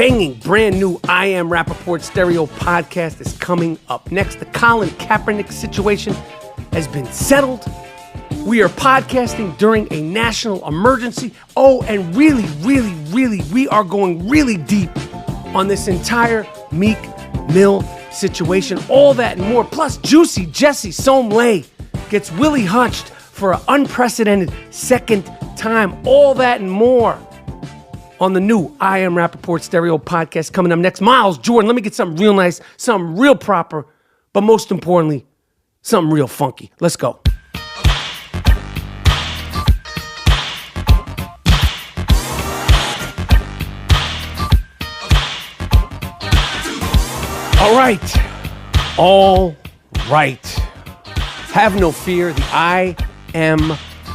banging, brand new I Am Rapaport stereo podcast is coming up next. The Colin Kaepernick situation has been settled. We are podcasting during a national emergency. Oh, and really, we are going really deep on this entire Meek Mill situation. All that and more. Plus, Jussie Smolett gets Willie Hutched for an unprecedented second time. All that and more on the new I Am Rapaport stereo podcast coming up next. Miles Jordan, let me get something real nice, something real proper, but most importantly, something real funky. Let's go. All right. Have no fear. The I Am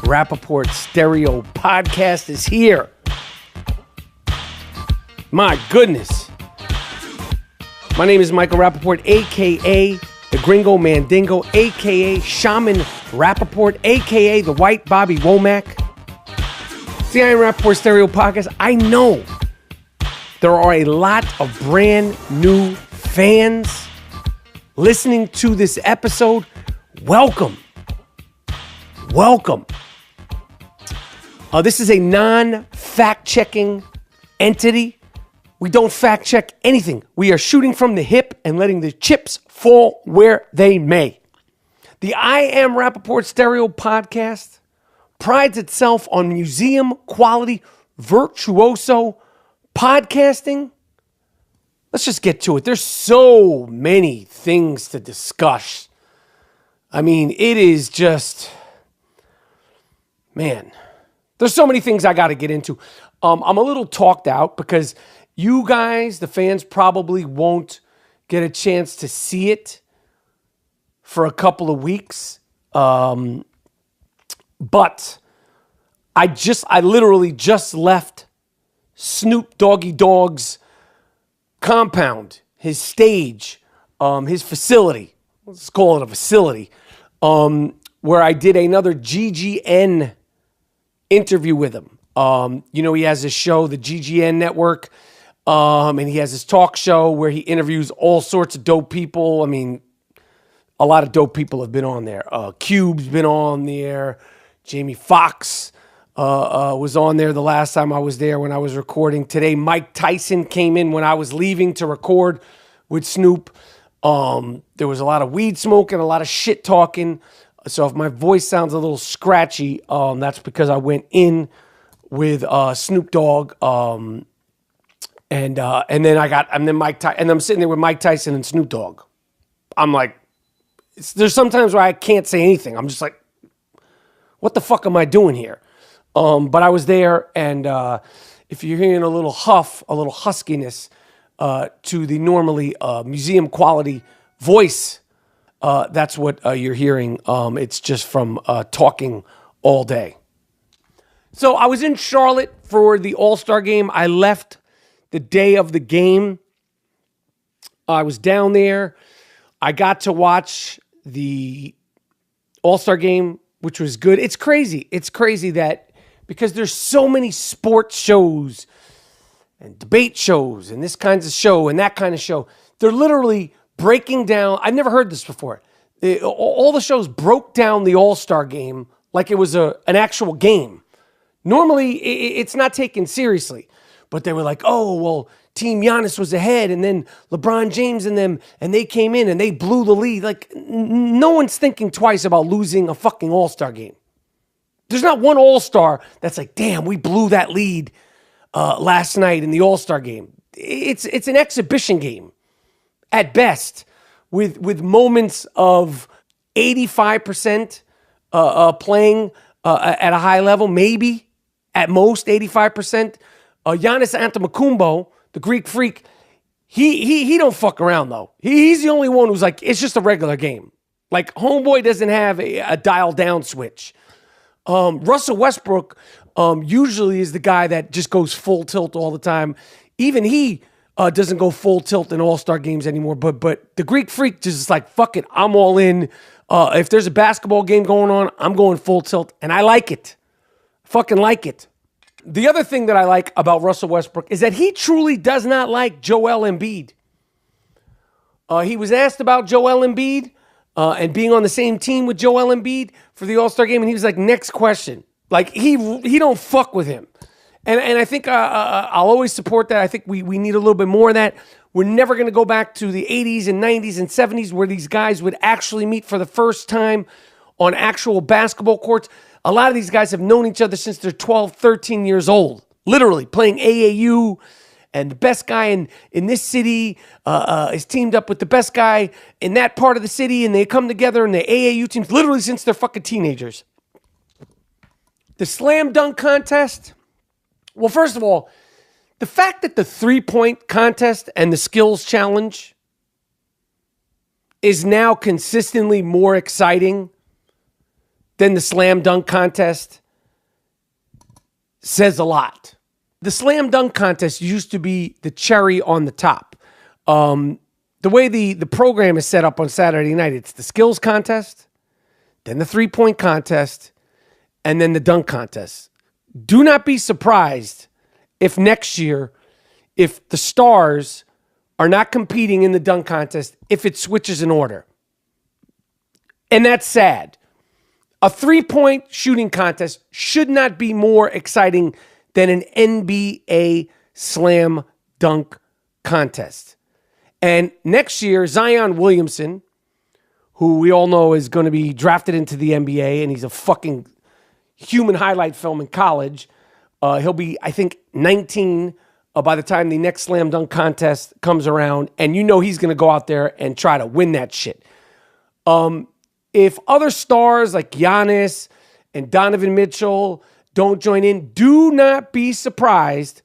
Rapaport stereo podcast is here. My goodness. My name is Michael Rapaport, a.k.a. the Gringo Mandingo, a.k.a. Shaman Rapaport, a.k.a. the White Bobby Womack. It's the I Am Rapaport stereo podcast. I know there are a lot of brand new fans listening to this episode. Welcome. This is a non-fact-checking entity. We don't fact-check anything. We are shooting from the hip and letting the chips fall where they may. The I Am Rapaport stereo podcast prides itself on museum-quality, virtuoso podcasting. Let's just get to it. There's so many things to discuss. I mean, it is just, man, there's so many things I got to get into. I'm a little talked out because you guys, the fans, probably won't get a chance to see it for a couple of weeks. But I literally just left Snoop Doggy Dogg's compound, his stage, his facility. Let's call it a facility, where I did another GGN interview with him. He has his show, the GGN Network, and he has his talk show where he interviews all sorts of dope people. I mean, a lot of dope people have been on there. Cube's been on there. Jamie Foxx was on there the last time I was there when I was recording. Today, Mike Tyson came in when I was leaving to record with Snoop. There was a lot of weed smoking, a lot of shit talking. So if my voice sounds a little scratchy, that's because I went in with Snoop Dogg, and then I'm sitting there with Mike Tyson and Snoop Dogg. I'm like, there's sometimes where I can't say anything. I'm just like, what the fuck am I doing here? But I was there, and if you're hearing a little huff, a little huskiness to the normally museum quality voice, that's what you're hearing. It's just from talking all day. So I was in Charlotte for the All-Star game. I left the day of the game. I was down there. I got to watch the All-Star game, which was good. It's crazy. It's crazy that because there's so many sports shows and debate shows and this kind of show and that kind of show, they're literally breaking down. I've never heard this before. All the shows broke down the All-Star game like it was an actual game. Normally, it's not taken seriously. But they were like, oh, well, Team Giannis was ahead, and then LeBron James and them, and they came in and they blew the lead. Like, no one's thinking twice about losing a fucking All-Star game. There's not one All-Star that's like, damn, we blew that lead last night in the All-Star game. It's an exhibition game at best, with moments of 85% playing at a high level, maybe at most 85%. Giannis Antetokounmpo, the Greek freak, he don't fuck around though. He's the only one who's like, it's just a regular game. Like, homeboy doesn't have a dial down switch. Russell Westbrook usually is the guy that just goes full tilt all the time. Even he doesn't go full tilt in All-Star games anymore. But the Greek freak just is like, fuck it, I'm all in. If there's a basketball game going on, I'm going full tilt, and I like it. Fucking like it. The other thing that I like about Russell Westbrook is that he truly does not like Joel Embiid. He was asked about Joel Embiid and being on the same team with Joel Embiid for the All-Star game, and he was like, next question. Like, he don't fuck with him. And I think I'll always support that. I think we need a little bit more of that. We're never going to go back to the 80s and 90s and 70s where these guys would actually meet for the first time on actual basketball courts. A lot of these guys have known each other since they're 12, 13 years old, literally playing AAU. And the best guy in this city is teamed up with the best guy in that part of the city, and they come together in the AAU teams literally since they're fucking teenagers. The slam dunk contest. Well, first of all, the fact that the three-point contest and the skills challenge is now consistently more exciting than the slam dunk contest says a lot. The slam dunk contest used to be the cherry on the top. The way the program is set up on Saturday night, it's the skills contest, then the three-point contest, and then the dunk contest. Do not be surprised if next year, if the stars are not competing in the dunk contest, if it switches in order. And that's sad. A three-point shooting contest should not be more exciting than an NBA slam dunk contest. And next year, Zion Williamson, who we all know is going to be drafted into the NBA, and he's a fucking human highlight film in college. He'll be, I think, 19 by the time the next slam dunk contest comes around, and you know he's going to go out there and try to win that shit. If other stars like Giannis and Donovan Mitchell don't join in, do not be surprised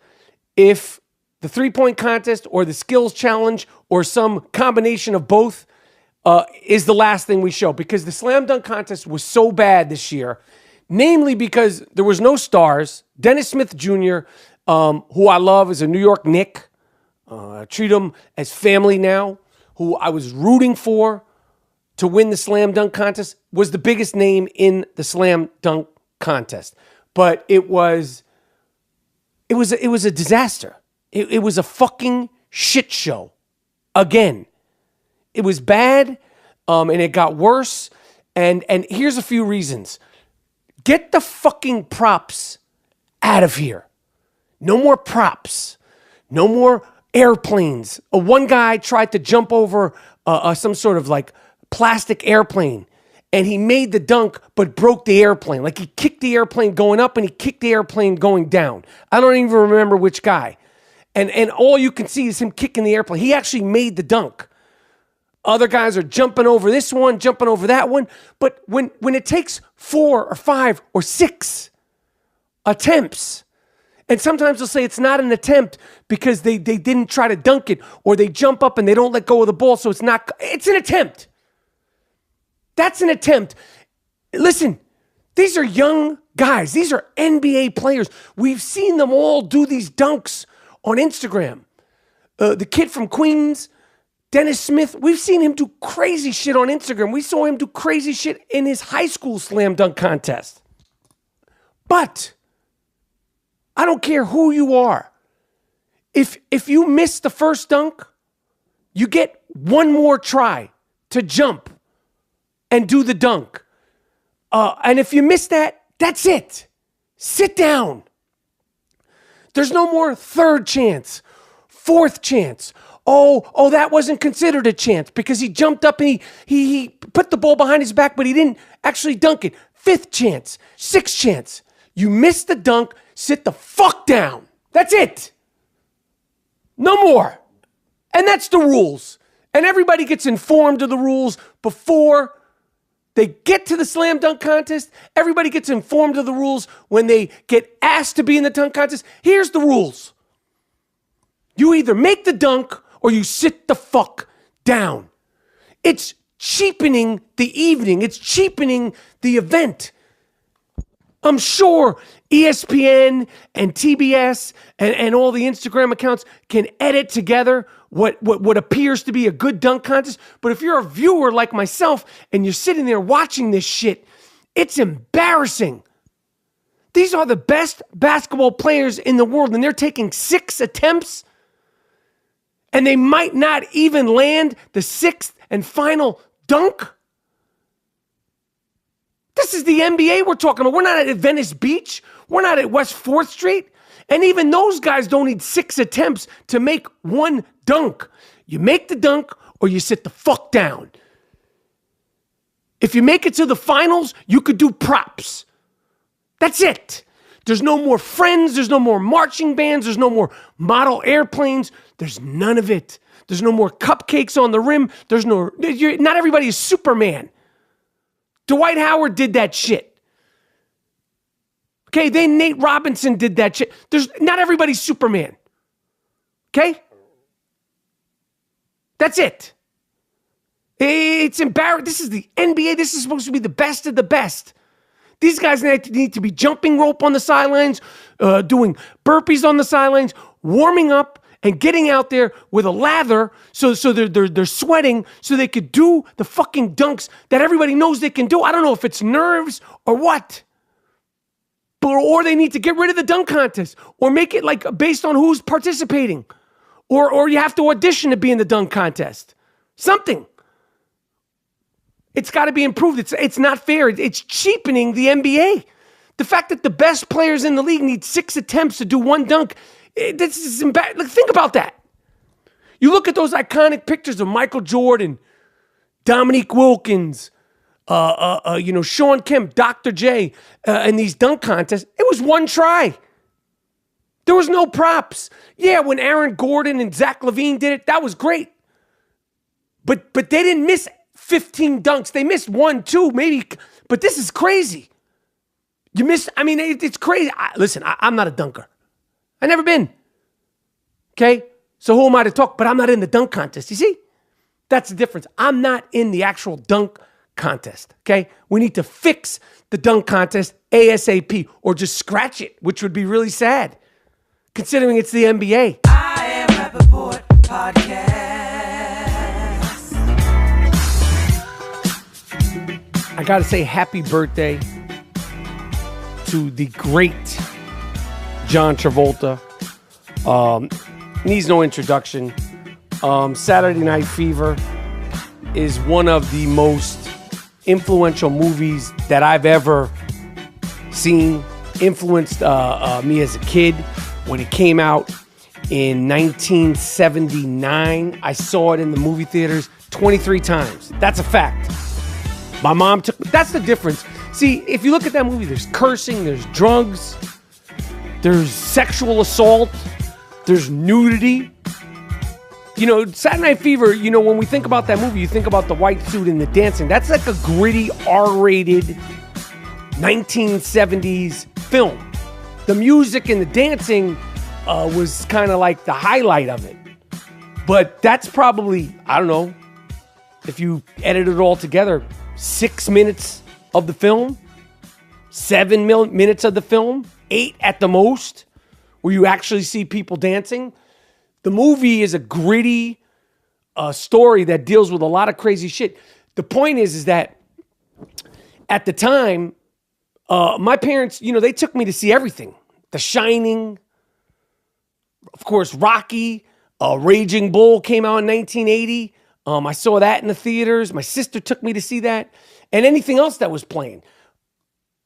if the three-point contest or the skills challenge or some combination of both is the last thing we show, because the slam dunk contest was so bad this year. Namely because there was no stars. Dennis Smith Jr., who I love, is a New York Knick. I treat him as family now, who I was rooting for to win the slam dunk contest, was the biggest name in the slam dunk contest. But it was a disaster. It was a fucking shit show. Again, it was bad, and it got worse. And here's a few reasons. Get the fucking props out of here. No more props. No more airplanes. One guy tried to jump over some sort of like plastic airplane, and he made the dunk but broke the airplane. Like, he kicked the airplane going up and he kicked the airplane going down. I don't even remember which guy. And all you can see is him kicking the airplane. He actually made the dunk. Other guys are jumping over this one, jumping over that one. But when it takes 4 or 5 or 6 attempts, and sometimes they'll say it's not an attempt because they didn't try to dunk it, or they jump up and they don't let go of the ball, so it's an attempt. That's an attempt. Listen, these are young guys. These are NBA players. We've seen them all do these dunks on Instagram. The kid from Queens, Dennis Smith, we've seen him do crazy shit on Instagram. We saw him do crazy shit in his high school slam dunk contest. But I don't care who you are. If you miss the first dunk, you get one more try to jump and do the dunk. And if you miss that, that's it. Sit down. There's no more third chance, fourth chance. Oh, that wasn't considered a chance because he jumped up and he put the ball behind his back, but he didn't actually dunk it. Fifth chance, sixth chance. You missed the dunk, sit the fuck down. That's it. No more. And that's the rules. And everybody gets informed of the rules before they get to the slam dunk contest. Everybody gets informed of the rules when they get asked to be in the dunk contest. Here's the rules. You either make the dunk or you sit the fuck down. It's cheapening the evening. It's cheapening the event. I'm sure ESPN and TBS and all the Instagram accounts can edit together what appears to be a good dunk contest. But if you're a viewer like myself and you're sitting there watching this shit, it's embarrassing. These are the best basketball players in the world, and they're taking 6 attempts, and they might not even land the 6th and final dunk. This is the NBA we're talking about. We're not at Venice Beach. We're not at West 4th Street. And even those guys don't need 6 attempts to make one dunk. You make the dunk or you sit the fuck down. If you make it to the finals, you could do props. That's it. There's no more friends. There's no more marching bands. There's no more model airplanes. There's none of it. There's no more cupcakes on the rim. Not everybody is Superman. Dwight Howard did that shit. Okay, then Nate Robinson did that shit. Not everybody's Superman. Okay? That's it. It's embarrassing. This is the NBA. This is supposed to be the best of the best. These guys need to be jumping rope on the sidelines, doing burpees on the sidelines, warming up, and getting out there with a lather so they're sweating so they could do the fucking dunks that everybody knows they can do. I don't know if it's nerves or what. Or they need to get rid of the dunk contest or make it like based on who's participating. Or you have to audition to be in the dunk contest. Something. It's got to be improved. It's not fair. It's cheapening the NBA. The fact that the best players in the league need 6 attempts to do one dunk, this is embarrassing. Like, think about that. You look at those iconic pictures of Michael Jordan, Dominique Wilkins, Sean Kemp, Dr. J, in these dunk contests. It was one try. There was no props. Yeah, when Aaron Gordon and Zach LaVine did it, that was great. But they didn't miss 15 dunks. They missed 1, 2, maybe. But this is crazy. It's crazy. Listen, I'm not a dunker. I've never been. Okay? So who am I to talk? But I'm not in the dunk contest. You see? That's the difference. I'm not in the actual dunk contest. Okay? We need to fix the dunk contest ASAP or just scratch it, which would be really sad, considering it's the NBA. I Am Rapaport podcast. I got to say happy birthday to the great John Travolta. Needs no introduction. Saturday Night Fever is one of the most influential movies that I've ever seen. Influenced me as a kid when it came out in 1979. I saw it in the movie theaters 23 times. That's a fact. My mom that's the difference. See, if you look at that movie, there's cursing, there's drugs, there's sexual assault, there's nudity. Saturday Night Fever, when we think about that movie, you think about the white suit and the dancing. That's like a gritty, R-rated 1970s film. The music and the dancing was kind of like the highlight of it. But that's probably, I don't know, if you edit it all together, 6 minutes of the film, 7 minutes of the film, 8 at the most, where you actually see people dancing. The movie is a gritty story that deals with a lot of crazy shit. The point is that at the time, my parents, they took me to see everything. The Shining, of course, Rocky, Raging Bull came out in 1980. I saw that in the theaters. My sister took me to see that. And anything else that was playing.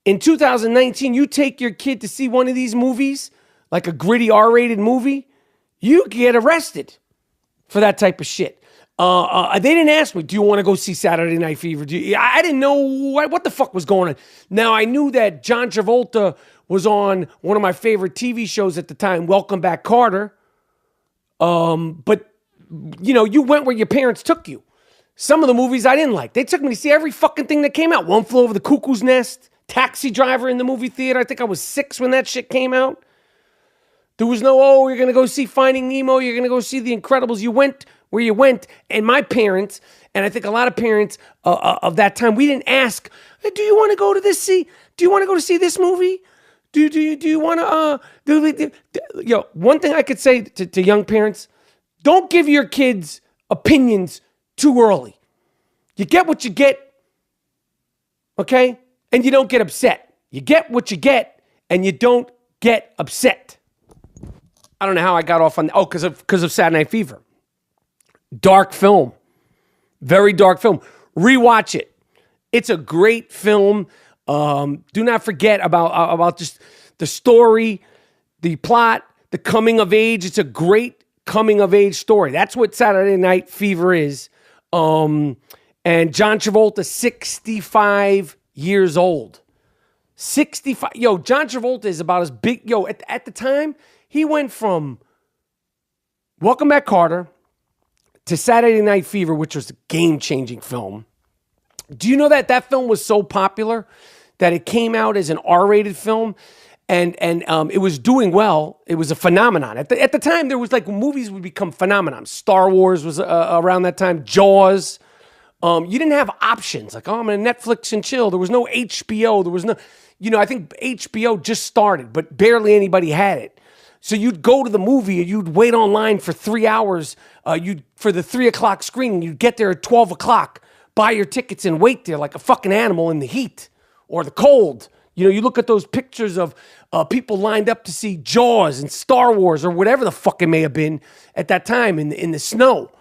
In 2019, you take your kid to see one of these movies, like a gritty R-rated movie, you get arrested for that type of shit. They didn't ask me, do you want to go see Saturday Night Fever? I didn't know what the fuck was going on. Now, I knew that John Travolta was on one of my favorite TV shows at the time, Welcome Back, Kotter. But, you went where your parents took you. Some of the movies I didn't like. They took me to see every fucking thing that came out. One Flew Over the Cuckoo's Nest, Taxi Driver in the movie theater. I think I was 6 when that shit came out. There was no, you're going to go see Finding Nemo. You're going to go see The Incredibles. You went where you went. And my parents, and I think a lot of parents of that time, we didn't ask, hey, do you want to go to this see? Do you want to go to see this movie? Do you want to, one thing I could say to young parents, don't give your kids opinions too early. You get what you get, okay? And you don't get upset. You get what you get, and you don't get upset. I don't know how I got off on, because of Saturday Night Fever. Dark film. Very dark film. Rewatch it. It's a great film. Do not forget about just the story, the plot, the coming of age. It's a great coming of age story. That's what Saturday Night Fever is. And John Travolta, 65 years old. 65. Yo, John Travolta is about as big. Yo, at the time, he went from Welcome Back, Kotter to Saturday Night Fever, which was a game-changing film. Do you know that film was so popular that it came out as an R-rated film, and it was doing well. It was a phenomenon. At the time, there was like movies would become phenomenon. Star Wars was around that time. Jaws. You didn't have options. Like, I'm going to Netflix and chill. There was no HBO. There was no, I think HBO just started, but barely anybody had it. So you'd go to the movie and you'd wait online for 3 hours for the 3 o'clock screening. You'd get there at 12 o'clock, buy your tickets and wait there like a fucking animal in the heat or the cold. You look at those pictures of people lined up to see Jaws and Star Wars or whatever the fuck it may have been at that time in the snow.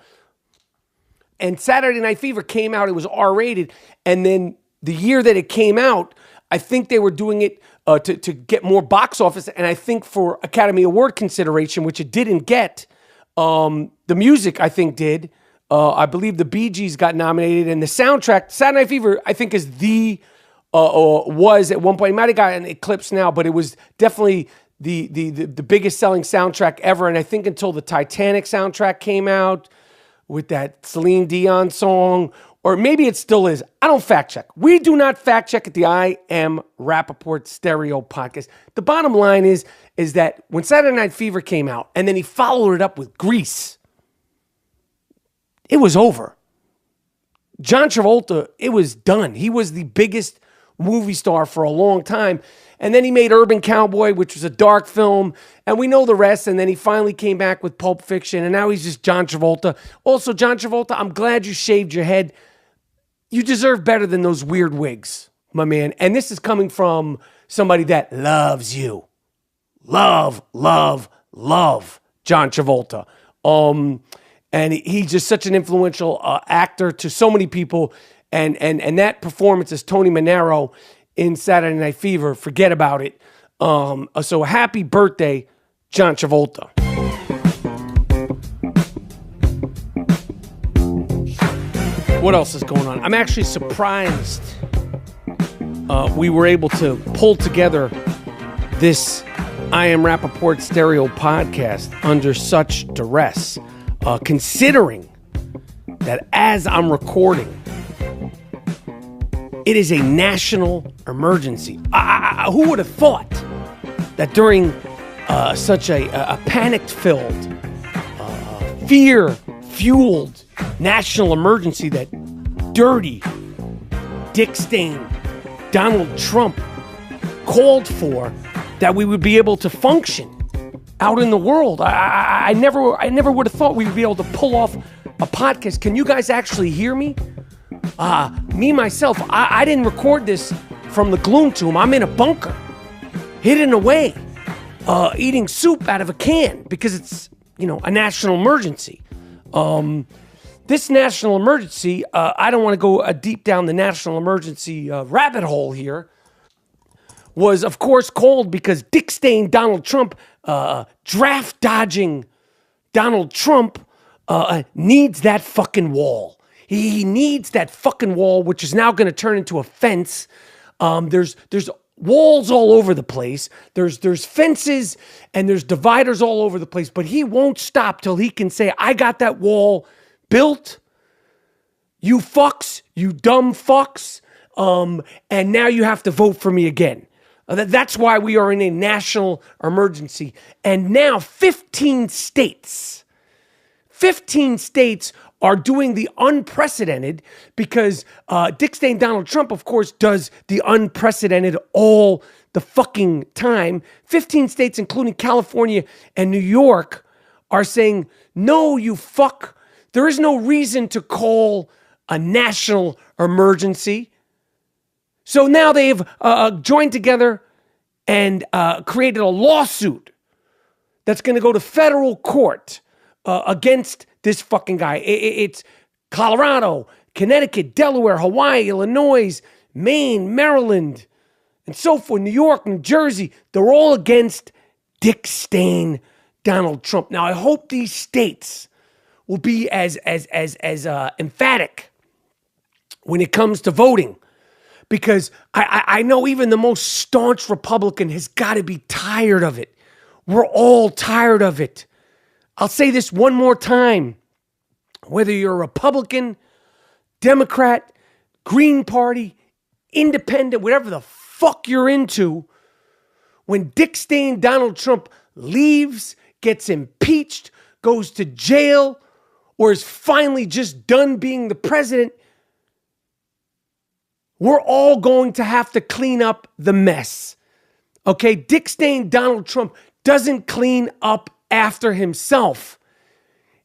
And Saturday Night Fever came out. It was R-rated. And then the year that it came out, I think they were doing it to get more box office. And I think for Academy Award consideration, which it didn't get, the music, I think, did. I believe the Bee Gees got nominated. And the soundtrack, Saturday Night Fever, I think is was at one point, it might have gotten eclipsed now, but it was definitely the biggest selling soundtrack ever. And I think until the Titanic soundtrack came out with that Celine Dion song, or maybe it still is. I don't fact check. We do not fact check at the I Am Rapaport Stereo Podcast. The bottom line is that when Saturday Night Fever came out, and then he followed it up with Grease, it was over. John Travolta, it was done. He was the biggest movie star for a long time. And then he made Urban Cowboy, which was a dark film, and we know the rest. And then he finally came back with Pulp Fiction, and now he's just John Travolta. Also, John Travolta, I'm glad you shaved your head. You deserve better than those weird wigs, my man. And this is coming from somebody that loves you. Love John Travolta. And he's just such an influential actor to so many people. And that performance as Tony Manero in Saturday Night Fever, forget about it. So happy birthday, John Travolta. What else is going on? I'm actually surprised we were able to pull together this I Am Rapaport Stereo podcast under such duress, considering that as I'm recording, it is a national emergency. Who would have thought that during such a panic-filled, fear-fueled national emergency that dirty, dick-stained Donald Trump called for, that we would be able to function out in the world? I never would have thought we would be able to pull off a podcast. Can you guys actually hear me? Me, myself, I didn't record this from the gloom tomb. I'm in a bunker, hidden away, eating soup out of a can because it's, a national emergency. This national emergency, I don't want to go deep down the national emergency rabbit hole here, was, of course, called because dick-stained Donald Trump, draft-dodging Donald Trump, needs that fucking wall. He needs that fucking wall, which is now going to turn into a fence. There's walls all over the place. There's fences and there's dividers all over the place. But he won't stop till he can say, I got that wall built. You fucks, you dumb fucks. And now you have to vote for me again. That's why we are in a national emergency. And now 15 states are doing the unprecedented because Dick Stain Donald Trump, of course, does the unprecedented all the fucking time. 15 states, including California and New York, are saying, no, you fuck. There is no reason to call a national emergency. So now they've joined together and created a lawsuit that's going to go to federal court against this fucking guy. It's Colorado, Connecticut, Delaware, Hawaii, Illinois, Maine, Maryland, and so forth, New York, New Jersey. They're all against Dick Stain, Donald Trump. Now, I hope these states will be as emphatic when it comes to voting, because I know even the most staunch Republican has got to be tired of it. We're all tired of it. I'll say this one more time. Whether you're a Republican, Democrat, Green Party, Independent, whatever the fuck you're into, when Dick Stain Donald Trump leaves, gets impeached, goes to jail, or is finally just done being the president, we're all going to have to clean up the mess. Okay? Dick Stain Donald Trump doesn't clean up after himself.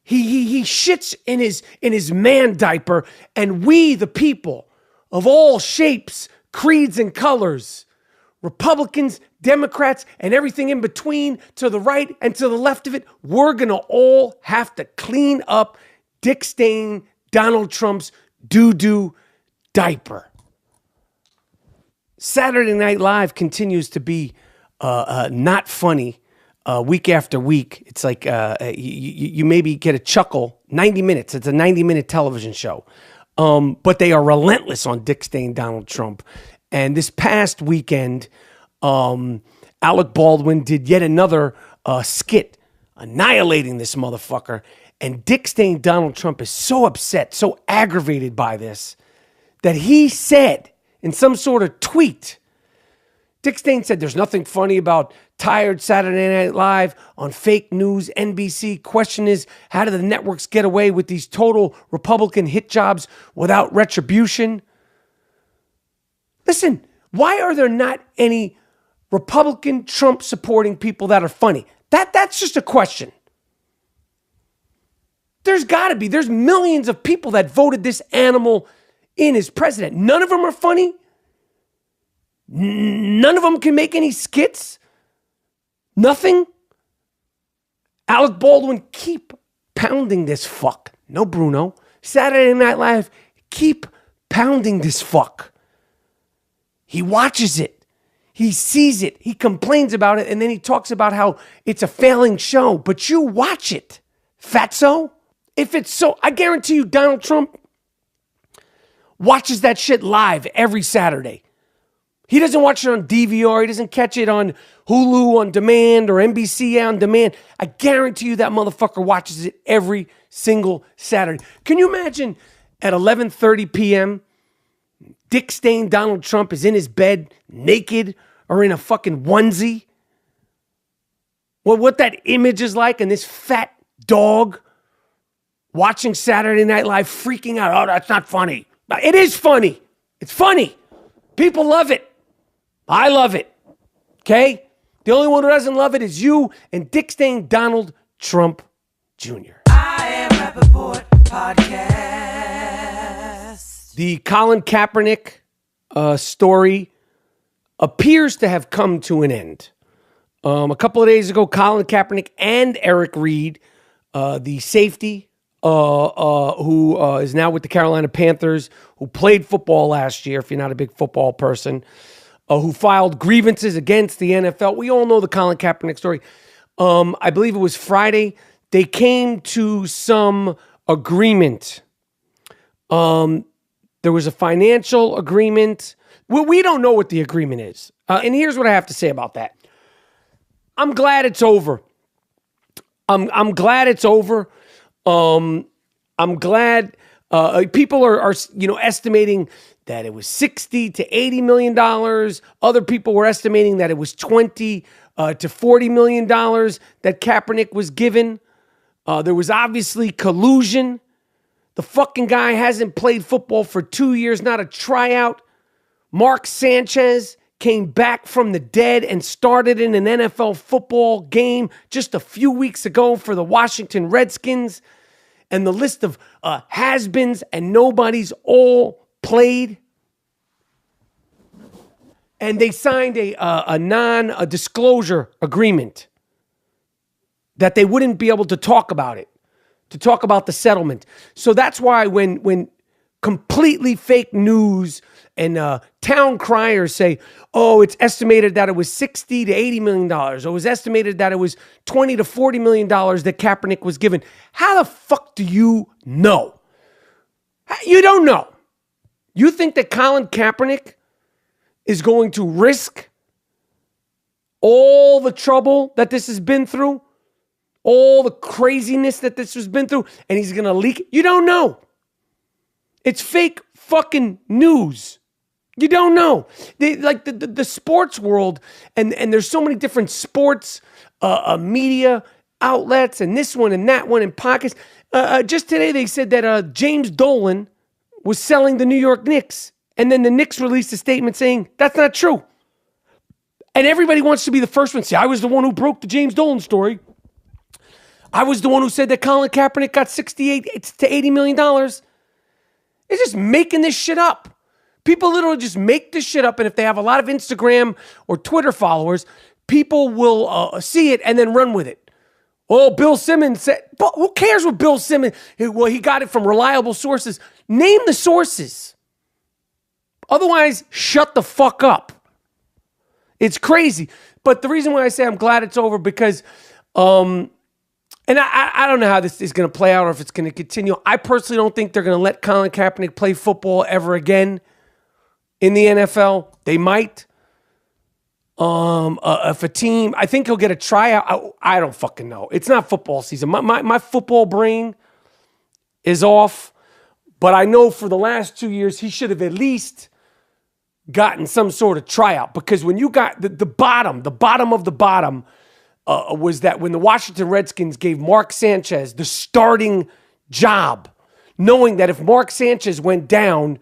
He shits in his man diaper, and we, the people of all shapes, creeds, and colors, Republicans, Democrats, and everything in between, to the right and to the left of it, we're going to all have to clean up Dick Stain Donald Trump's doo-doo diaper. Saturday Night Live continues to be not funny week after week. It's like you maybe get a chuckle. 90 minutes. It's a 90-minute television show. But they are relentless on Dick Stain Donald Trump. And this past weekend, Alec Baldwin did yet another skit annihilating this motherfucker. And Dick Stain Donald Trump is so upset, so aggravated by this, that he said in some sort of tweet, Dick Stain said, "There's nothing funny about tired Saturday Night Live on fake news, NBC. Question is, how do the networks get away with these total Republican hit jobs without retribution?" Listen, why are there not any Republican Trump supporting people that are funny? That's just a question. There's got to be. There's millions of people that voted this animal in as president. None of them are funny. None of them can make any skits. Nothing. Alec Baldwin, keep pounding this fuck. No, Bruno. Saturday Night Live, keep pounding this fuck. He watches it. He sees it. He complains about it. And then he talks about how it's a failing show. But you watch it, fatso. If it's so, I guarantee you Donald Trump watches that shit live every Saturday. He doesn't watch it on DVR. He doesn't catch it on Hulu on demand or NBC on demand. I guarantee you that motherfucker watches it every single Saturday. Can you imagine at 11:30 p.m., Dick Stain Donald Trump is in his bed naked or in a fucking onesie? Well, what that image is like, and this fat dog watching Saturday Night Live freaking out. "Oh, that's not funny." It is funny. It's funny. People love it. I love it. Okay? The only one who doesn't love it is you and Dick Stain Donald Trump Jr. I Am Rapaport podcast. The Colin Kaepernick story appears to have come to an end. A couple of days ago, Colin Kaepernick and Eric Reed, the safety who is now with the Carolina Panthers, who played football last year, if you're not a big football person, who filed grievances against the NFL. We all know the Colin Kaepernick story. I believe it was Friday. They came to some agreement. There was a financial agreement. Well, we don't know what the agreement is. And here's what I have to say about that. I'm glad it's over. I'm glad it's over. I'm glad people are estimating that it was $60 to $80 million. Other people were estimating that it was $20 to $40 million that Kaepernick was given. There was obviously collusion. The fucking guy hasn't played football for 2 years, not a tryout. Mark Sanchez came back from the dead and started in an NFL football game just a few weeks ago for the Washington Redskins. And the list of has-beens and nobodies all played. and they signed a non-disclosure agreement that they wouldn't be able to talk about it, to talk about the settlement. So that's why when completely fake news and town criers say, oh, it's estimated that it was $60 to $80 million, or it was estimated that it was $20 to $40 million that Kaepernick was given. How the fuck do you know? You don't know. You think that Colin Kaepernick is going to risk all the trouble that this has been through, all the craziness that this has been through, and he's going to leak it? You don't know. It's fake fucking news. You don't know. The sports world, and there's so many different sports media outlets, and this one and that one and podcasts. Just today they said that James Dolan was selling the New York Knicks, and then the Knicks released a statement saying that's not true. And everybody wants to be the first one to say, I was the one who broke the James Dolan story. I was the one who said that Colin Kaepernick got $68 to $80 million. They're just making this shit up. People literally just make this shit up, and if they have a lot of Instagram or Twitter followers, people will see it and then run with it. Oh, Bill Simmons said, but who cares what Bill Simmons, well, he got it from reliable sources. Name the sources. Otherwise, shut the fuck up. It's crazy. But the reason why I say I'm glad it's over because, and I don't know how this is going to play out or if it's going to continue. I personally don't think they're going to let Colin Kaepernick play football ever again in the NFL. They might. If a team, I think he'll get a tryout. I don't fucking know. It's not football season. My football brain is off. But I know for the last 2 years, he should have at least gotten some sort of tryout. Because when you got the bottom of the bottom was that when the Washington Redskins gave Mark Sanchez the starting job, knowing that if Mark Sanchez went down,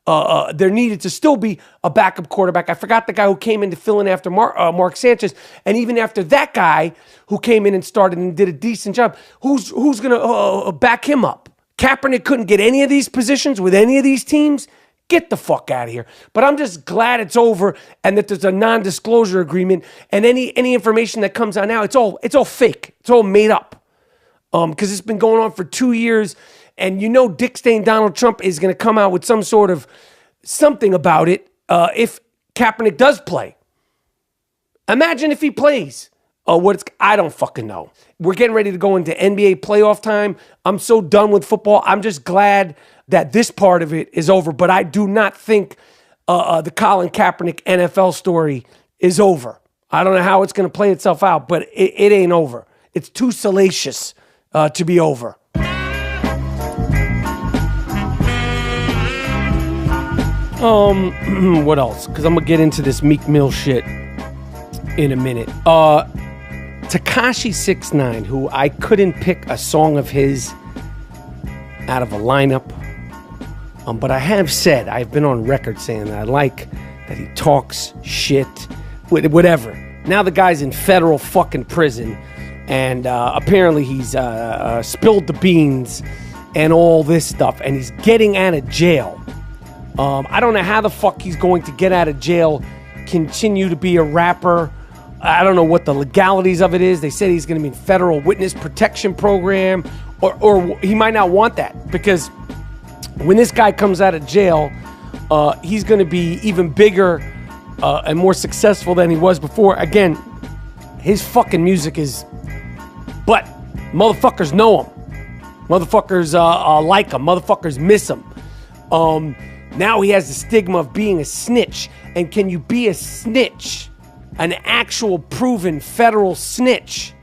there needed to still be a backup quarterback. I forgot the guy who came in to fill in after Mark Sanchez. And even after that guy who came in and started and did a decent job, who's going to back him up? Kaepernick couldn't get any of these positions with any of these teams. Get the fuck out of here. But I'm just glad it's over and that there's a non-disclosure agreement, and any information that comes out now, it's all fake. It's all made up. Because it's been going on for 2 years, and you know Dick Stain Donald Trump is going to come out with some sort of something about it if Kaepernick does play. Imagine if he plays. I don't fucking know. We're getting ready to go into NBA playoff time. I'm so done with football. I'm just glad that this part of it is over. But I do not think the Colin Kaepernick NFL story is over. I don't know how it's going to play itself out, but it ain't over. It's too salacious to be over. What else? Because I'm going to get into this Meek Mill shit in a minute. Tekashi 6ix9ine, who I couldn't pick a song of his out of a lineup, but I have said, I've been on record saying that I like that he talks shit, whatever. Now the guy's in federal fucking prison, and apparently he's spilled the beans and all this stuff, and he's getting out of jail. I don't know how the fuck he's going to get out of jail, continue to be a rapper. I don't know what the legalities of it is. They said he's going to be in federal witness protection program, or he might not want that, because when this guy comes out of jail, he's going to be even bigger and more successful than he was before. Again, his fucking music is, but motherfuckers know him. Motherfuckers like him. Motherfuckers miss him. Now he has the stigma of being a snitch. And can you be a snitch, an actual proven federal snitch,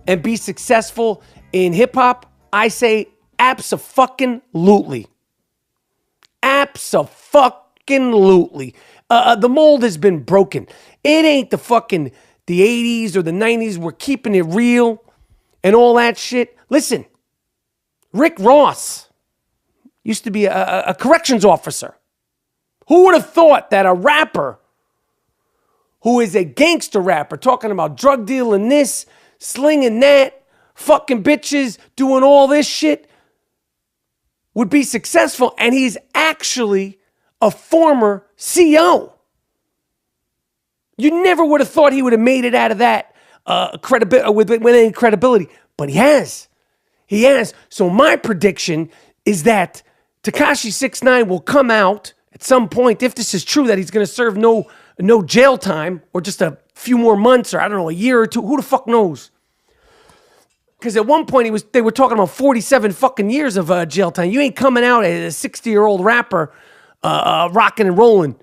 and be successful in hip-hop? I say abso-fucking-lutely. Abso-fucking-lutely. The mold has been broken. It ain't the 80s or the 90s. We're keeping it real and all that shit. Listen, Rick Ross used to be a corrections officer. Who would have thought that a rapper who is a gangster rapper, talking about drug dealing this, slinging that, fucking bitches, doing all this shit, would be successful? And he's actually a former CO. You never would have thought he would have made it out of that with any credibility, but he has. He has. So my prediction is that Tekashi 6ix9ine will come out at some point, if this is true, that he's going to serve no jail time or just a few more months or I don't know, a year or two. Who the fuck knows? Because at one point they were talking about 47 fucking years of jail time. You ain't coming out as a 60-year-old rapper rocking and rolling.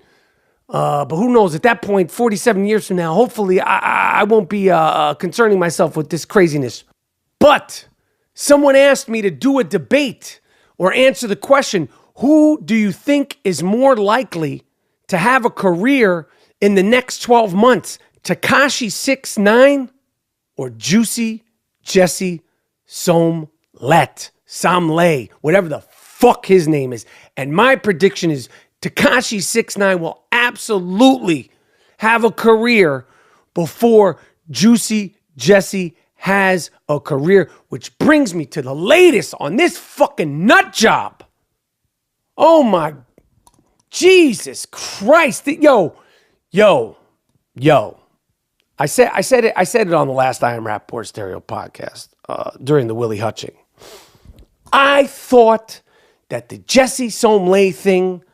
But who knows? At that point, 47 years from now, hopefully I won't be concerning myself with this craziness. But someone asked me to do a debate or answer the question, who do you think is more likely to have a career in the next 12 months? Tekashi 6ix9ine or Jussie Smolett, whatever the fuck his name is. And my prediction is Tekashi 6ix9ine will absolutely have a career before Jussie has a career, which brings me to the latest on this fucking nut job. Oh my Jesus Christ. Yo. I said it on the last I Am Rapaport stereo podcast during the Willie Hutching. I thought that the Jussie Smolett thing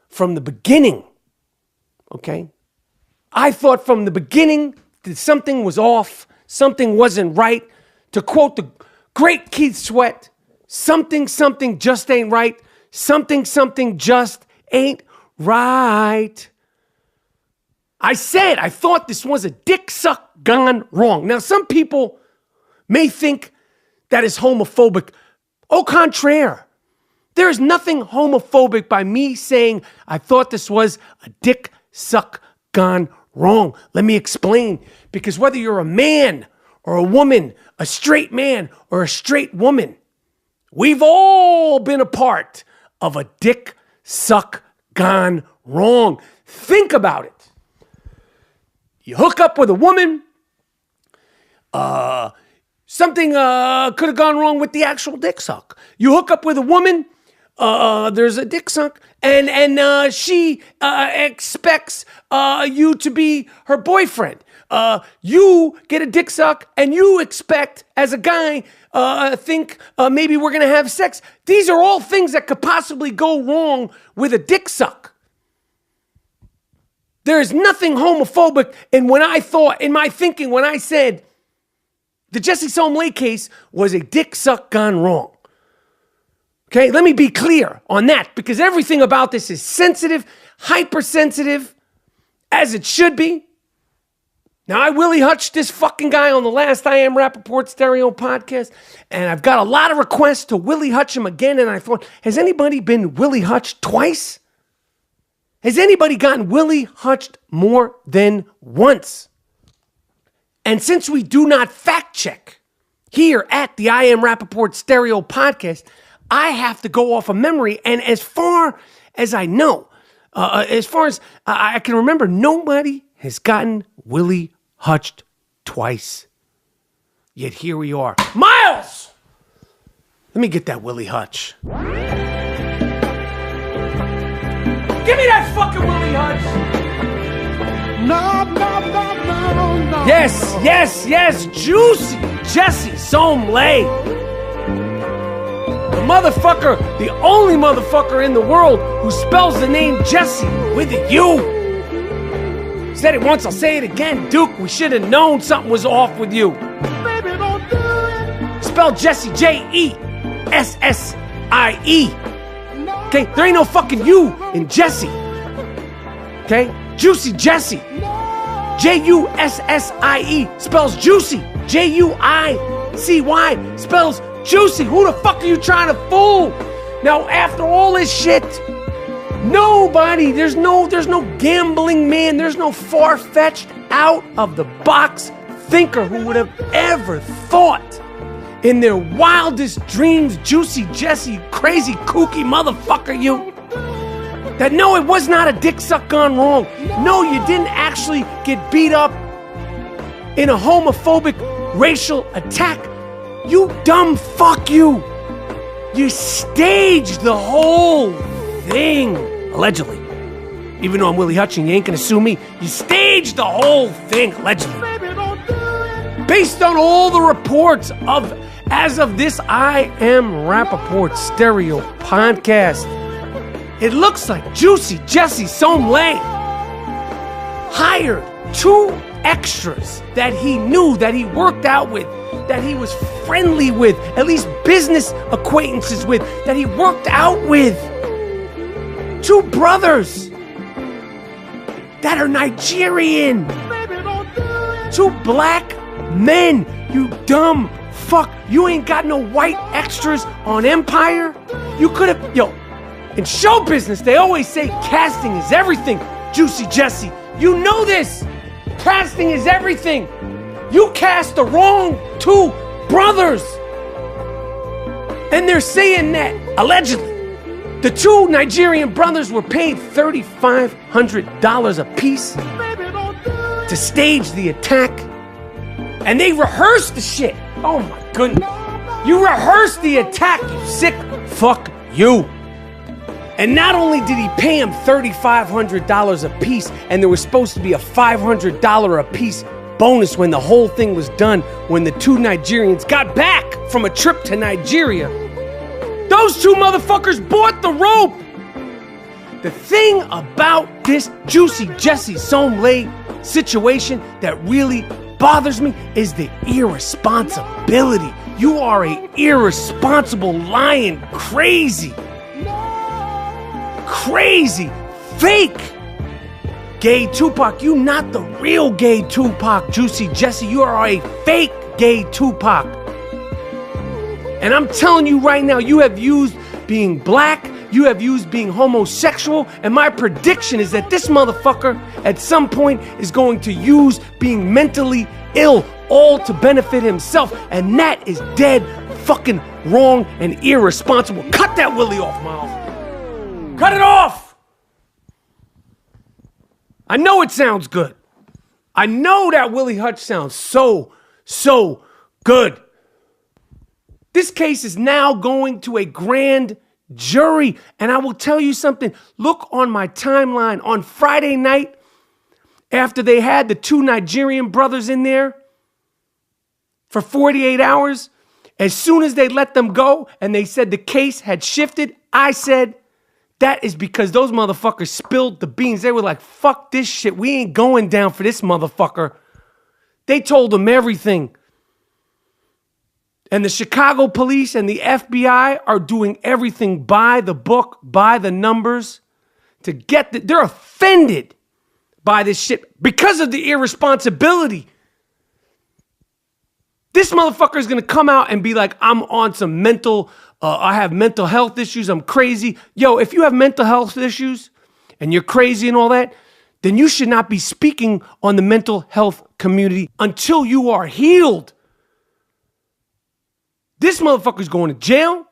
from the beginning, okay? I thought from the beginning that something was off, something wasn't right. To quote the great Keith Sweat, something just ain't right. Something just ain't right. I said I thought this was a dick suck gone wrong. Now, some people may think that is homophobic. Au contraire. There is nothing homophobic by me saying I thought this was a dick suck gone wrong. Let me explain. Because whether you're a man or a woman, a straight man or a straight woman, we've all been a part of a dick suck gone wrong. Think about it. You hook up with a woman, something could have gone wrong with the actual dick suck. You hook up with a woman, there's a dick suck, and she expects you to be her boyfriend. You get a dick suck, and you expect, as a guy, think maybe we're going to have sex. These are all things that could possibly go wrong with a dick suck. There is nothing homophobic in my thinking when I said the Jussie Smolett case was a dick suck gone wrong. Okay, let me be clear on that, because everything about this is sensitive, hypersensitive, as it should be. Now, I Willie Hutched this fucking guy on the last I Am Rapaport stereo podcast, and I've got a lot of requests to Willie Hutch him again, and I thought, has anybody been Willie Hutched twice? Has anybody gotten Willie Hutched more than once? And since we do not fact check here at the I Am Rapaport stereo podcast, I have to go off of memory. And as far as I know, as far as I can remember, nobody has gotten Willie Hutched twice. Yet here we are. Miles! Let me get that Willie Hutch. Give me that fucking Willie Hutch. No. Yes. Jussie Smolett. The motherfucker, the only motherfucker in the world who spells the name Jussie with a U. Said it once, I'll say it again. Duke, we should have known something was off with you. Baby, don't do it. Spell Jussie, Jessie. Okay, there ain't no fucking U in Jussie. Okay, Juicy Jussie. Jussie spells juicy. Juicy spells juicy. Who the fuck are you trying to fool? Now, after all this shit, nobody, there's no gambling man, there's no far-fetched, out of the box thinker who would have ever thought in their wildest dreams, Juicy Jussie, crazy kooky motherfucker, you, that no, it was not a dick suck gone wrong. No, you didn't actually get beat up in a homophobic racial attack. You dumb fuck you. You staged the whole thing, allegedly. Even though I'm Willie Hutch and you ain't gonna sue me, you staged the whole thing, allegedly. Baby, don't do it. Based on all the reports of, as of this I Am Rapaport stereo podcast, it looks like Jussie Smolett hired 2 extras that he knew, that he worked out with, that he was friendly with, at least business acquaintances with, that he worked out with. 2 brothers that are Nigerian. Baby, don't do it. 2 black men, you dumb fuck. You ain't got no white extras on Empire? You could have, in show business, they always say casting is everything. Jussie, you know this. Casting is everything. You cast the wrong 2 brothers. And they're saying that, allegedly, the 2 Nigerian brothers were paid $3,500 a piece Baby, don't do it. to stage the attack. And they rehearsed the shit. Oh my goodness. You rehearsed the attack, you sick fuck you. And not only did he pay him $3,500 a piece, and there was supposed to be a $500 a piece bonus when the whole thing was done, when the 2 Nigerians got back from a trip to Nigeria, those 2 motherfuckers bought the rope. The thing about this Jussie Smolett situation that really bothers me is the irresponsibility. You are a irresponsible, lying, crazy, fake gay Tupac. You not the real gay Tupac, Jussie. You are a fake gay Tupac. And I'm telling you right now, you have used being black, you have used being homosexual, and my prediction is that this motherfucker at some point is going to use being mentally ill, all to benefit himself, and that is dead fucking wrong and irresponsible. Cut that Willie off, Miles. Cut it off! I know it sounds good. I know that Willie Hutch sounds so good. This case is now going to a grand jury. And I will tell you something. Look on my timeline on Friday night, after they had the 2 Nigerian brothers in there for 48 hours, as soon as they let them go and they said the case had shifted, I said, that is because those motherfuckers spilled the beans. They were like, fuck this shit. We ain't going down for this motherfucker. They told them everything. And the Chicago police and the FBI are doing everything by the book, by the numbers, to get they're offended by this shit because of the irresponsibility. This motherfucker is going to come out and be like, I'm on some I have mental health issues, I'm crazy. Yo, if you have mental health issues and you're crazy and all that, then you should not be speaking on the mental health community until you are healed. This motherfucker's going to jail,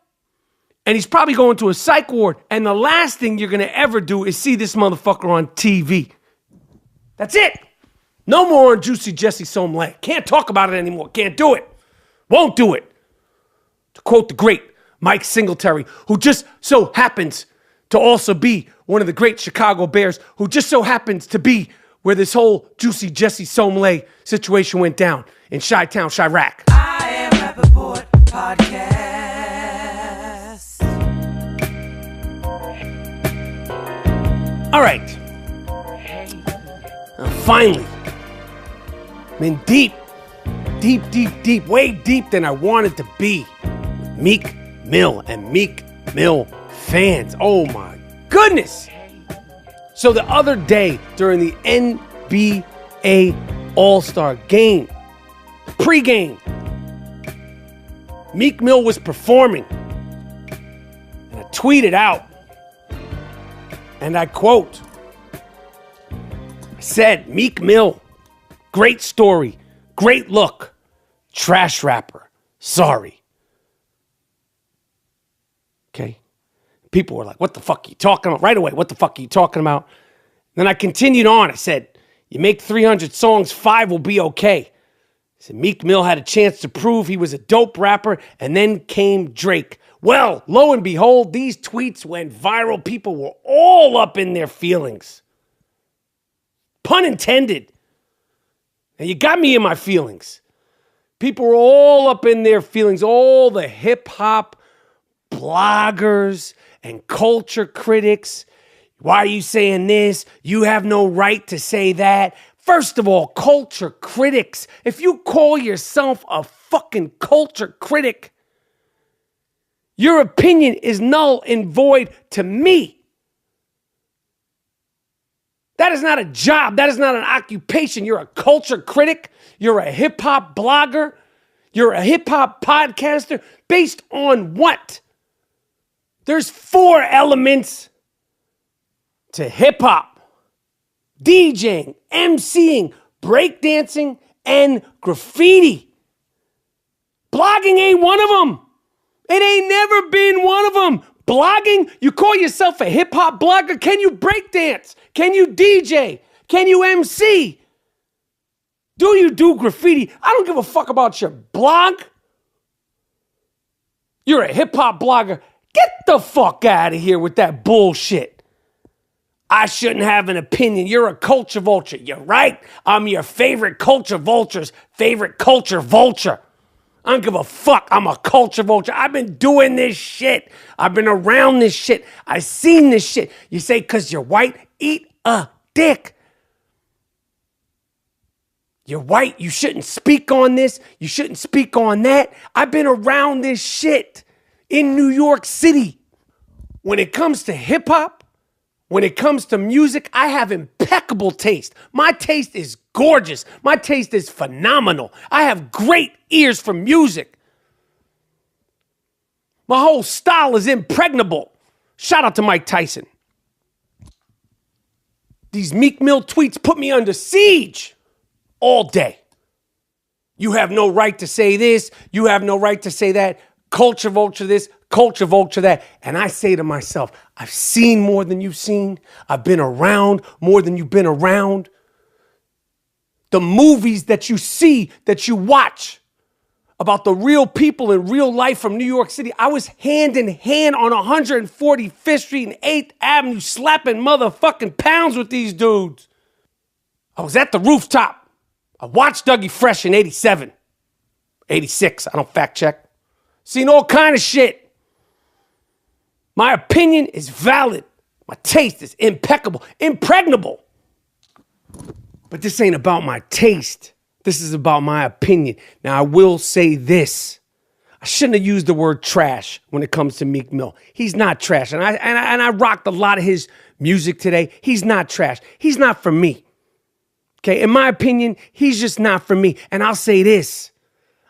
and he's probably going to a psych ward, and the last thing you're going to ever do is see this motherfucker on TV. That's it. No more on Jussie Smolett. Can't talk about it anymore. Can't do it. Won't do it. To quote the great Mike Singletary, who just so happens to also be one of the great Chicago Bears, who just so happens to be where this whole Jussie Smolett situation went down in Chi-Town, Chirac. I Am Rapaport podcast. All right. Finally, I'm in deep, way deep than I wanted to be. Meek Mill and Meek Mill fans. Oh my goodness. So the other day during the NBA All-Star game, pregame, Meek Mill was performing. And I tweeted out, and I quote, I said, Meek Mill, great story, great look, trash rapper, sorry. Okay? People were like, what the fuck are you talking about? Right away, what the fuck are you talking about? Then I continued on. I said, you make 300 songs, 5 will be okay. I said, Meek Mill had a chance to prove he was a dope rapper, and then came Drake. Well, lo and behold, these tweets went viral. People were all up in their feelings. Pun intended. And you got me in my feelings. People are all up in their feelings. All the hip-hop bloggers and culture critics. Why are you saying this? You have no right to say that. First of all, culture critics. If you call yourself a fucking culture critic, your opinion is null and void to me. That is not a job. That is not an occupation. You're a culture critic. You're a hip-hop blogger. You're a hip-hop podcaster. Based on what? There's 4 elements to hip-hop: DJing, MCing, breakdancing, and graffiti. Blogging ain't one of them. It ain't never been one of them. Blogging, you call yourself a hip-hop blogger? Can you breakdance? Can you DJ? Can you MC? Do you do graffiti? I don't give a fuck about your blog. You're a hip-hop blogger. Get the fuck out of here with that bullshit. I shouldn't have an opinion. You're a culture vulture. You're right. I'm your favorite culture vulture's favorite culture vulture. I don't give a fuck. I'm a culture vulture. I've been doing this shit. I've been around this shit. I've seen this shit. You say because you're white? Eat a dick. You're white. You shouldn't speak on this. You shouldn't speak on that. I've been around this shit in New York City. When it comes to hip hop, when it comes to music, I have impeccable taste. My taste is gorgeous. My taste is phenomenal. I have great ears for music. My whole style is impregnable. Shout out to Mike Tyson. These Meek Mill tweets put me under siege all day. You have no right to say this. You have no right to say that. Culture vulture this, culture vulture that. And I say to myself, I've seen more than you've seen. I've been around more than you've been around. The movies that you see, that you watch about the real people in real life from New York City. I was hand in hand on 145th Street and 8th Avenue slapping motherfucking pounds with these dudes. I was at the rooftop. I watched Dougie Fresh in 87, 86. I don't fact check. Seen all kind of shit. My opinion is valid. My taste is impeccable, impregnable. But this ain't about my taste. This is about my opinion. Now, I will say this. I shouldn't have used the word trash when it comes to Meek Mill. He's not trash. And I rocked a lot of his music today. He's not trash. He's not for me. Okay, in my opinion, he's just not for me. And I'll say this.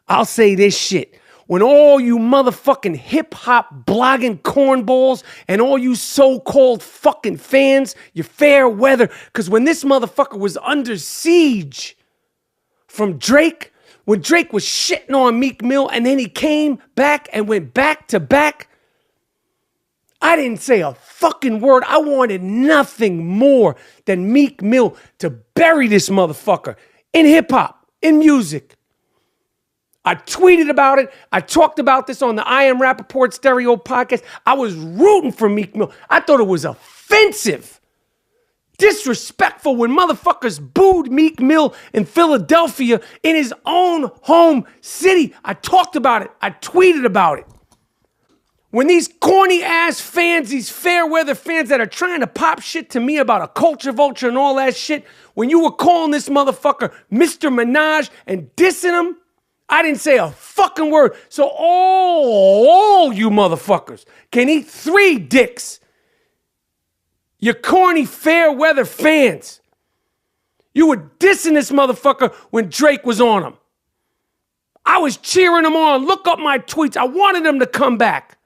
I'll say this shit. When all you motherfucking hip-hop blogging cornballs and all you so-called fucking fans, you're fair weather. Because when this motherfucker was under siege from Drake, when Drake was shitting on Meek Mill and then he came back and went back to back, I didn't say a fucking word. I wanted nothing more than Meek Mill to bury this motherfucker in hip-hop, in music. I tweeted about it. I talked about this on the I Am Rapaport Stereo podcast. I was rooting for Meek Mill. I thought it was offensive, disrespectful when motherfuckers booed Meek Mill in Philadelphia in his own home city. I talked about it. I tweeted about it. When these corny ass fans, these fair weather fans that are trying to pop shit to me about a culture vulture and all that shit, when you were calling this motherfucker Mr. Minaj and dissing him, I didn't say a fucking word. So all you motherfuckers can eat 3 dicks. You corny fair weather fans. You were dissing this motherfucker when Drake was on him. I was cheering him on. Look up my tweets. I wanted him to come back.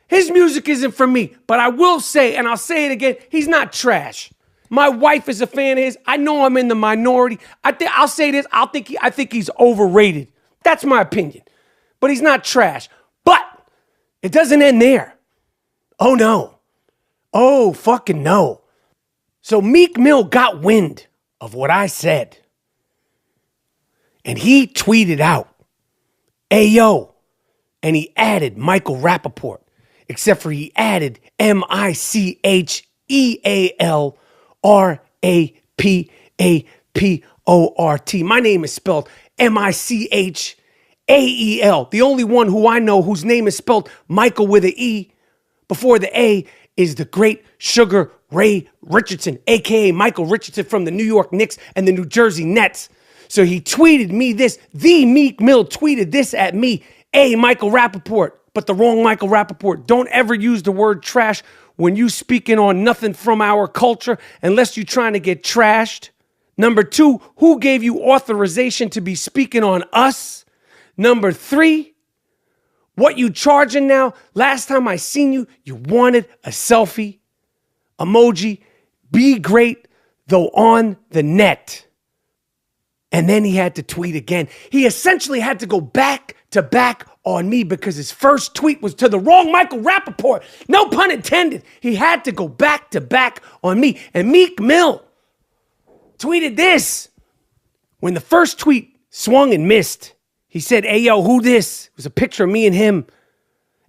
His music isn't for me, but I will say, and I'll say it again, he's not trash. My wife is a fan of his. I know I'm in the minority. I'll say this. I think he's overrated. That's my opinion. But he's not trash. But it doesn't end there. Oh, no. Oh, fucking no. So Meek Mill got wind of what I said. And he tweeted out, "Ayo." And he added Michael Rapaport. Except for he added Micheal Rapaport. My name is spelled Michael. The only one who I know whose name is spelled Michael with an E before the A is the great Sugar Ray Richardson, aka Michael Richardson from the New York Knicks and the New Jersey Nets. So he tweeted me this. The Meek Mill tweeted this at me. Michael Rapaport, but the wrong Michael Rapaport. Don't ever use the word trash when you speaking on nothing from our culture unless you're trying to get trashed. Number 2, who gave you authorization to be speaking on us? Number 3, what you charging now? Last time I seen you, you wanted a selfie emoji. Be great, though, on the net. And then he had to tweet again. He essentially had to go back to back on me because his first tweet was to the wrong Michael Rapaport. No pun intended. He had to go back to back on me. And Meek Mill tweeted this. When the first tweet swung and missed, he said, "Hey, yo, who this?" It was a picture of me and him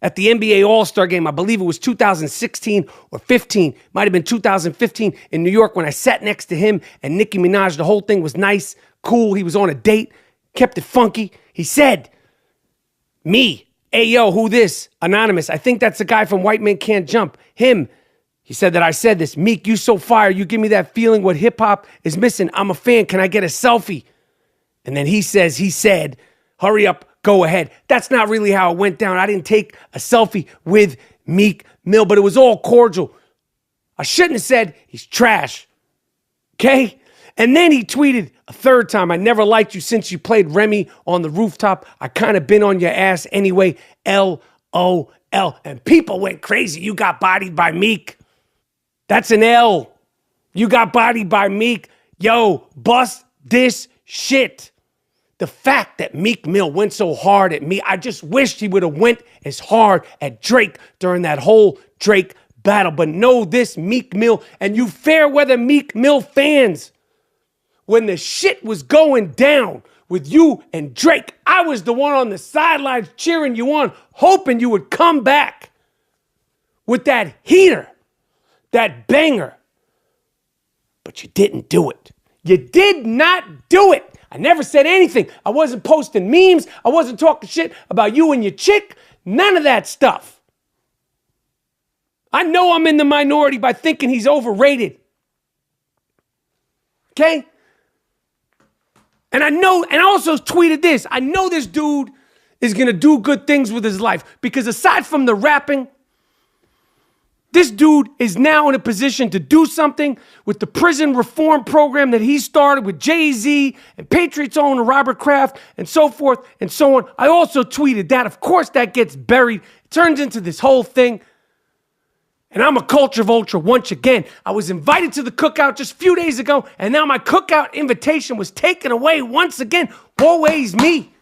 at the NBA All-Star game. I believe it was 2016 or 15. Might have been 2015 in New York when I sat next to him and Nicki Minaj. The whole thing was nice, cool. He was on a date, kept it funky. He said, "Me, hey, yo, who this? Anonymous. I think that's the guy from White Men Can't Jump. Him." He said that I said this. "Meek, you so fire. You give me that feeling what hip-hop is missing. I'm a fan. Can I get a selfie?" And then he said, "Hurry up, go ahead." That's not really how it went down. I didn't take a selfie with Meek Mill, but it was all cordial. I shouldn't have said he's trash. Okay? And then he tweeted a third time, "I never liked you since you played Remy on the rooftop. I kind of been on your ass anyway. LOL." And people went crazy. You got bodied by Meek. That's an L. You got bodied by Meek. Yo, bust this shit. The fact that Meek Mill went so hard at me, I just wished he would have went as hard at Drake during that whole Drake battle. But know this, Meek Mill, and you fair weather Meek Mill fans, when the shit was going down with you and Drake, I was the one on the sidelines cheering you on, hoping you would come back with that heater, that banger. But you didn't do it. You did not do it. I never said anything. I wasn't posting memes. I wasn't talking shit about you and your chick. None of that stuff. I know I'm in the minority by thinking he's overrated. Okay? And I know, and I also tweeted this. I know this dude is going to do good things with his life because aside from the rapping, this dude is now in a position to do something with the prison reform program that he started with Jay-Z and Patriots owner Robert Kraft and so forth and so on. I also tweeted that. Of course, that gets buried. It turns into this whole thing. And I'm a culture vulture once again. I was invited to the cookout just a few days ago, and now my cookout invitation was taken away once again. Woe is me.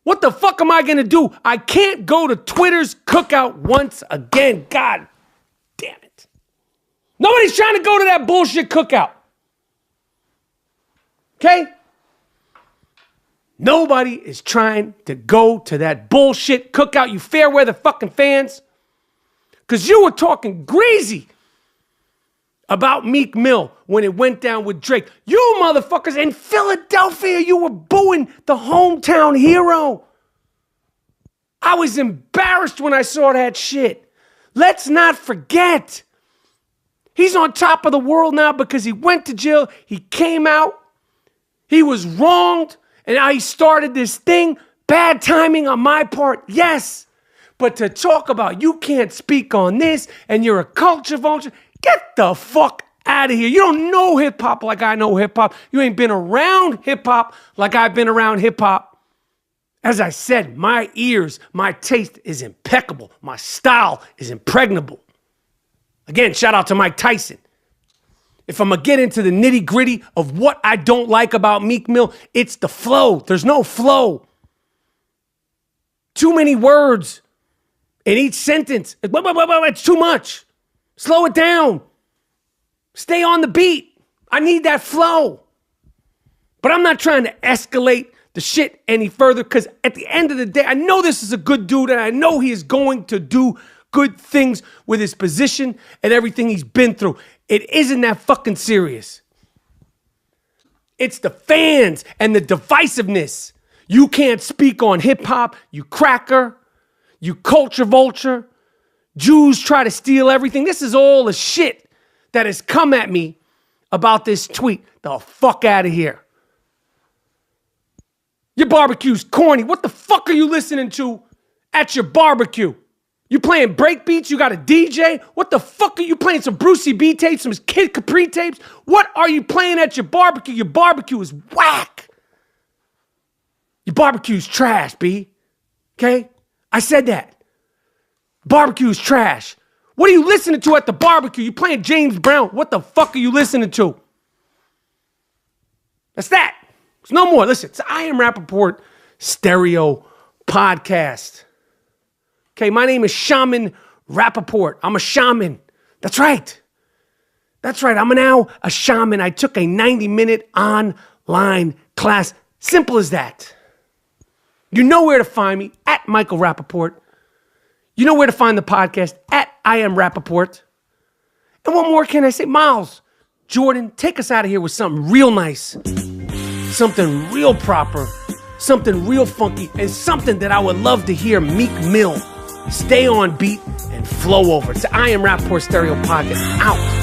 What the fuck am I going to do? I can't go to Twitter's cookout once again. God damn it. Nobody's trying to go to that bullshit cookout. Okay? Nobody is trying to go to that bullshit cookout, you fair weather fucking fans. Because you were talking greasy about Meek Mill when it went down with Drake. You motherfuckers in Philadelphia, you were booing the hometown hero. I was embarrassed when I saw that shit. Let's not forget. He's on top of the world now because he went to jail. He came out. He was wronged. And now he started this thing. Bad timing on my part, yes. But to talk about you can't speak on this and you're a culture vulture, get the fuck out of here. You don't know hip-hop like I know hip-hop. You ain't been around hip-hop like I've been around hip-hop. As I said, my ears, my taste is impeccable. My style is impregnable. Again, shout out to Mike Tyson. If I'm going to get into the nitty-gritty of what I don't like about Meek Mill, it's the flow. There's no flow. Too many words in each sentence. It's too much. Slow it down. Stay on the beat. I need that flow. But I'm not trying to escalate the shit any further because at the end of the day, I know this is a good dude and I know he is going to do good things with his position and everything he's been through. It isn't that fucking serious. It's the fans and the divisiveness. You can't speak on hip hop, you cracker, you culture vulture. Jews try to steal everything. This is all the shit that has come at me about this tweet. The fuck out of here. Your barbecue's corny. What the fuck are you listening to at your barbecue? You playing break beats? You got a DJ? What the fuck are you playing? Some Brucey B tapes? Some Kid Capri tapes? What are you playing at your barbecue? Your barbecue is whack. Your barbecue's trash, B. Okay? I said that. Barbecue's trash. What are you listening to at the barbecue? You playing James Brown? What the fuck are you listening to? That's that. There's no more. Listen, it's I Am Rapaport stereo podcast. Okay, my name is Shaman Rapaport. I'm a shaman. That's right. That's right. I'm now a shaman. I took a 90-minute online class. Simple as that. You know where to find me, at Michael Rapaport. You know where to find the podcast, at I Am Rapaport. And what more can I say? Miles, Jordan, take us out of here with something real nice. Something real proper. Something real funky. And something that I would love to hear Meek Mill stay on beat and flow over. It's the I Am Rapaport Stereo Podcast. Out.